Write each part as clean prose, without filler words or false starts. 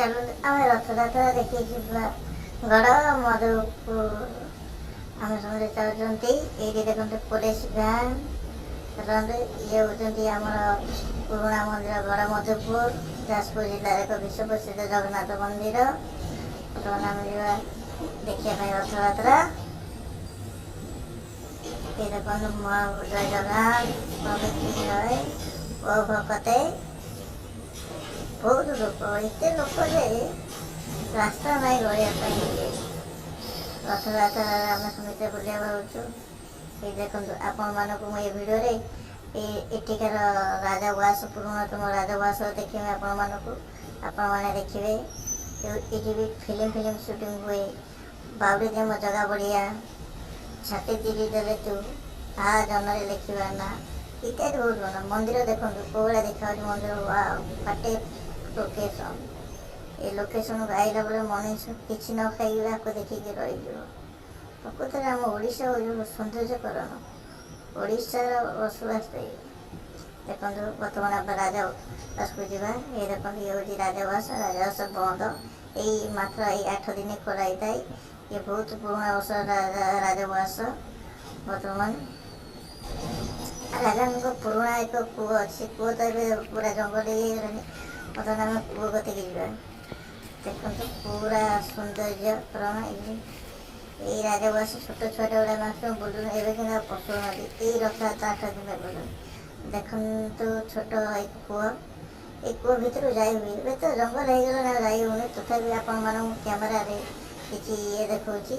ଚାଲୁ ଆମେ ରଥଯାତ୍ରା ଦେଖି ଯିବା। ଗଡ଼ ମଧୁପୁର ଆମେ ସମସ୍ତେ ଚାହୁଁଛନ୍ତି। ଏଇଠି ଦେଖନ୍ତୁ ପୋଲିସ ଭ୍ୟାନ୍ ଦେଖନ୍ତୁ। ଇଏ ହେଉଛନ୍ତି ଆମର ପୁରୁଣା ମନ୍ଦିର ଗଡ଼ ମଧୁପୁର, ଯାଜପୁର ଜିଲ୍ଲାର ଏକ ବିଶ୍ୱ ପ୍ରସିଦ୍ଧ ଜଗନ୍ନାଥ ମନ୍ଦିର। ବର୍ତ୍ତମାନ ଆମେ ଯିବା ଦେଖିବା ପାଇଁ ରଥଯାତ୍ରା। ଏ ଦେଖନ୍ତୁ ଜୟ ଜଗନ୍ନାଥ ଜୟ ଓ ଭକତେ ବହୁତ ଲୋକ, ଏତେ ଲୋକ ଯେ ରାସ୍ତା ନାହିଁ ରହିବା ପାଇଁ। ରଥଯାତ୍ରାରେ ଆମେ ସମସ୍ତେ ବୁଲିବାକୁ ଯାଉଛୁ। ଏଇ ଦେଖନ୍ତୁ ଆପଣମାନଙ୍କୁ ମୁଁ ଏ ଭିଡ଼ିଓରେ ଏଠିକାର ରାଜଉଆସ ପୁରୁଣାତମ ରାଜଉଆସ ଦେଖେଇବି ଆପଣମାନଙ୍କୁ। ଆପଣମାନେ ଦେଖିବେ ଏଠି ବି ଫିଲ୍ମ ସୁଟିଂ ହୁଏ। ବାଉଡ଼ି ଦେ ମୋ ଜଗା ବଢ଼ିଆ, ଛାତି ଚିରି ଦେଲେ ତୁ, ଆ ଜନ୍ମରେ ଲେଖିବା ନା, ଇତ୍ୟାଦି ବହୁତ ଭଲ। ମନ୍ଦିର ଦେଖନ୍ତୁ କେଉଁ ଭଳିଆ ଦେଖାଯାଉଛି ମନ୍ଦିର। ଫାଟେ ଲୋକେସନ୍। ଏ ଲୋକେସନ୍କୁ ଆଇଲା ବେଳେ ମଣିଷ କିଛି ନ ଖାଇକି ଆକୁ ଦେଖିକି ରହିଯିବ। ପ୍ରକୃତରେ ଆମ ଓଡ଼ିଶା ହେଉଛି ସୌନ୍ଦର୍ଯ୍ୟକରଣ, ଓଡ଼ିଶାର ବସବାସ। ଦେଖନ୍ତୁ ବର୍ତ୍ତମାନ ଆମେ ରାଜଉଆସକୁ ଯିବା। ଏ ଦେଖନ୍ତୁ ଇଏ ହେଉଛି ରାଜଉଆସ। ରାଜଉଆସ ବନ୍ଦ ଏଇ ମାତ୍ର ଏଇ 8 ଦିନ ଖୋଲା ହେଇଥାଏ। ଇଏ ବହୁତ ପୁରୁଣା ବର୍ଷ ରାଜଉଆସ। ବର୍ତ୍ତମାନ ରାଜାଙ୍କ ପୁରୁଣା ଏକ କୂଅ ଅଛି। କୂଅ ତ ଏବେ ପୁରା ଜଙ୍ଗଲ ହେଇଗଲାଣି। ବର୍ତ୍ତମାନ ଆମେ କୂଅ କତିକି ଯିବା। ଦେଖନ୍ତୁ ପୁରା ସୌନ୍ଦର୍ଯ୍ୟକରଣ। ଏଇ ରାଜଉଆସ ଛୋଟ ଛୁଆଟା ଗୁଡ଼ା ମାତ୍ର ବୁଲୁନି। ଏବେ କିନ୍ତୁ ପଶୁନାହାନ୍ତି। ଏଇ ରଥଯାତ୍ରା 8 ଦିନ ବୁଲୁନି। ଦେଖନ୍ତୁ ଛୋଟ ଏଇ କୂଅ, ଏଇ କୂଅ ଭିତରୁ ଯାଇ ହୁଏ। ଏବେ ତ ଜଙ୍ଗଲ ହେଇଗଲାଣି ଆଉ ଯାଇ ହେଉନି। ତଥାପି ଆପଣମାନଙ୍କୁ କ୍ୟାମେରାରେ କିଛି ଇଏ ଦେଖାଉଛି।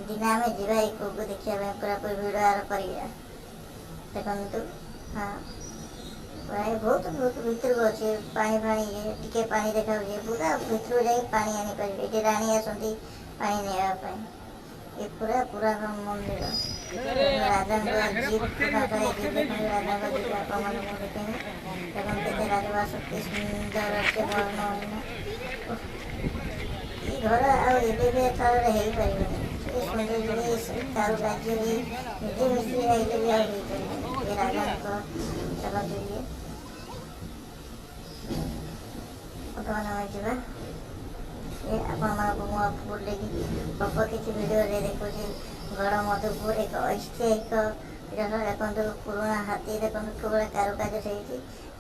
ଦିନେ ଆମେ ଯିବା ଏଇ କୂଅକୁ ଦେଖିବା ପାଇଁ, ପୁରାପୁରି ଭିଡ଼ିଓ ଆର କରିବା। ଦେଖନ୍ତୁ ହଁ ପ୍ରାୟ ବହୁତ ଭିତରକୁ ଅଛି। ପାଣି ଇଏ ଟିକେ ପାଣି ଦେଖାଯାଉଛି। ପୁରା ଭିତରକୁ ଯାଇ ପାଣି ଆଣିପାରିବେ। ଏଠି ରାଣୀ ଆସନ୍ତି ପାଣି ନେବା ପାଇଁ। ଏ ପୁରା ପୁରାତନ ମନ୍ଦିର। ରାଜାଙ୍କ ଜିପ୍ ରାଜାଙ୍କ ଜିପ୍ ଆପଣମାନଙ୍କୁ ଦେଖେଇବି। ଦେଖନ୍ତୁ କେତେ ରାଜଉଆସ କି ସୁନ୍ଦର ଅଛି ବର୍ଣ୍ଣ। ଏ ଘର ଆଉ ଏବେ ବି ଏଥରରେ ହେଇପାରିବନି। ଏ ସୌନ୍ଦର୍ଯ୍ୟ କାରୁକାର୍ଯ୍ୟ ବି ନିଜେ ମିସ୍ତ୍ରୀ ଆଇଲେ ବି ଆଉ ହେଇପାରିବନି। ଏ ରାଜାଙ୍କ ଦେଖନ୍ତୁ ଇଏ। ବର୍ତ୍ତମାନ ଆମେ ଯିବା। ଏ ଆପଣମାନଙ୍କୁ ମୁଁ ବୁଲେଇକି ଅଳ୍ପ କିଛି ଭିଡ଼ିଓରେ ଦେଖୁଛି। ଗଡ଼ ମଧୁପୁର ଏକ ଐତିହାସିକ ଦେଖନ୍ତୁ ପୁରୁଣା ହାତୀ ଦେଖନ୍ତୁ କେଉଁଭଳିଆ କାରୁକାର୍ଯ୍ୟ ହେଇଛି।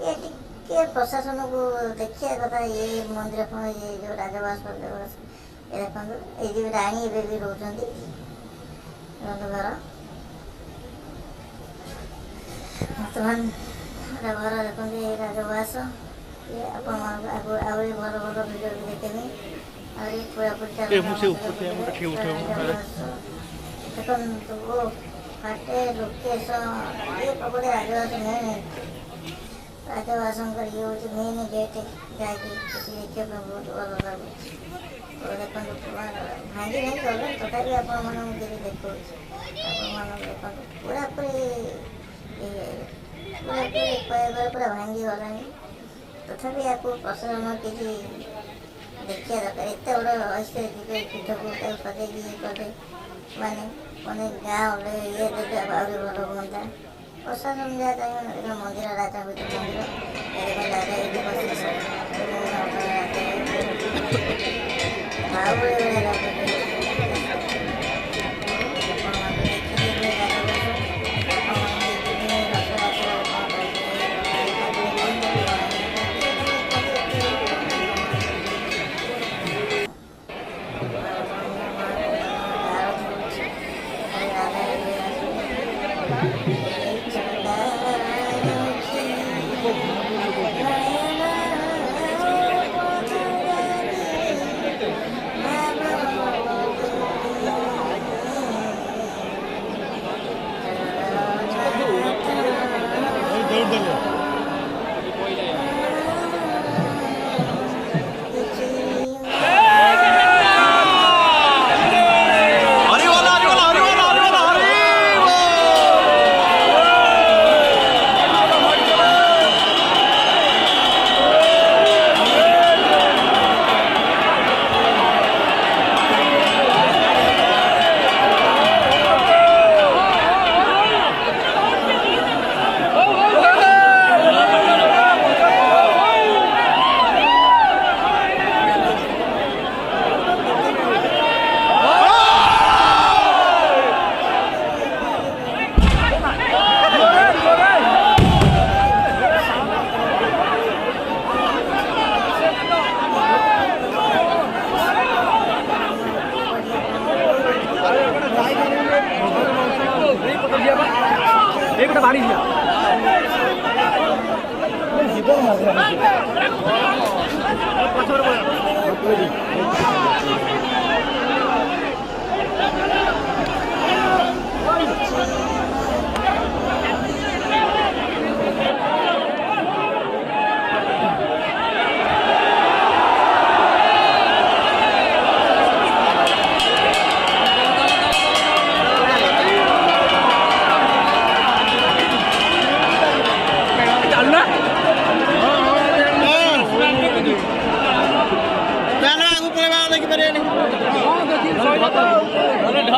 ଏ ଟିକେ ପ୍ରଶାସନକୁ ଦେଖିବା କଥା। ଏ ମନ୍ଦିର ଏ ଯେଉଁ ରାଜଉଆସ ଏ ଦେଖନ୍ତୁ ଏଇ ଯେଉଁ ରାଣୀ ଏବେ ବି ରହୁଛନ୍ତି ଘର। ବର୍ତ୍ତମାନ ଘର ଦେଖନ୍ତୁ ଏଇ ରାଜଉଆସ। ଇଏ ଆପଣମାନଙ୍କୁ ଆହୁରି ଭଲ ଭିଡ଼ିଓ ବି ଦେଖେଇବି। ଆହୁରି ପୁରାପୁରି ଦେଖନ୍ତୁ ଓ ଫାଟେ ଲୋକେସନ୍। ଇଏ ପ୍ରକୃତି ରାଜଉଆସ ମେନ୍। ରାଜଉଆସଙ୍କର ଇଏ ହେଉଛି ମେନ୍ ଗେଟ୍, ଯାହାକି କିଛି ଦେଖିବା ପାଇଁ ବହୁତ ଭଲ ଲାଗୁଛି। ଦେଖନ୍ତୁ ଭାଙ୍ଗି ଗଲାଣି, ତଥାପି ଆପଣମାନଙ୍କୁ କିଛି ଦେଖାଉଛି। ଆପଣମାନଙ୍କୁ ଦେଖନ୍ତୁ ପୁରାପୁରି ପୁରା ଭାଙ୍ଗିଗଲାଣି। ତଥାପି ୟାକୁ ପ୍ରଶାସନ କିଛି ଦେଖିବା ଦରକାର। ଏତେ ବଡ଼ ଐତିହାସିକ ପୀଠକୁ ତାକୁ ସଜେଇକି ଇଏ କଲେ ମାନେ ଗାଁ ଇଏ ଦେଲେ ଆହୁରି ଭଲ ହୁଅନ୍ତା। ପ୍ରଶାସନ ଯାହା ଚାହିଁବ। ମନ୍ଦିର ରାଜା ଭିତରେ ମନ୍ଦିର। ଏବେ ରାଜା ଏଇଠି ବସିଛନ୍ତି। ବାଉଳି ଭଳିଆ ଲାଗୁଛି।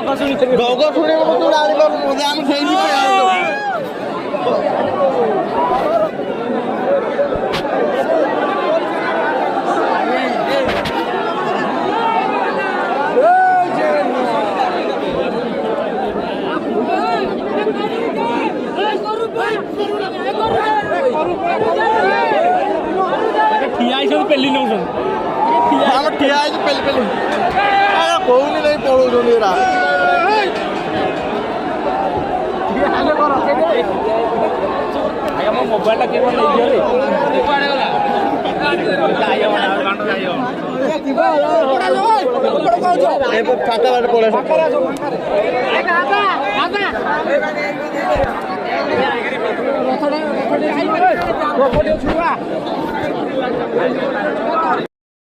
ଢଗ ଶୁଣିବ ତୁ ଜାଣିପାରୁନୁ ଆମେ ସେଇଠି ଠିଆ ହେଇଛନ୍ତି ପେଲି ନେଉଛନ୍ତି ଆମେ ଠିଆ ହେଇଛି ପେଲି ପେଲି କହୁନି ନେଇ ପଳଉଛନ୍ତି ଏରା ଆଜ୍ଞା ମୋ ମୋବାଇଲଟା କିଏ କ'ଣ ନେଇଯିବେ କୁଆଡ଼େ ଗଲା ଫାଟା ବାଟ ପଳେଇ ଛୁଆ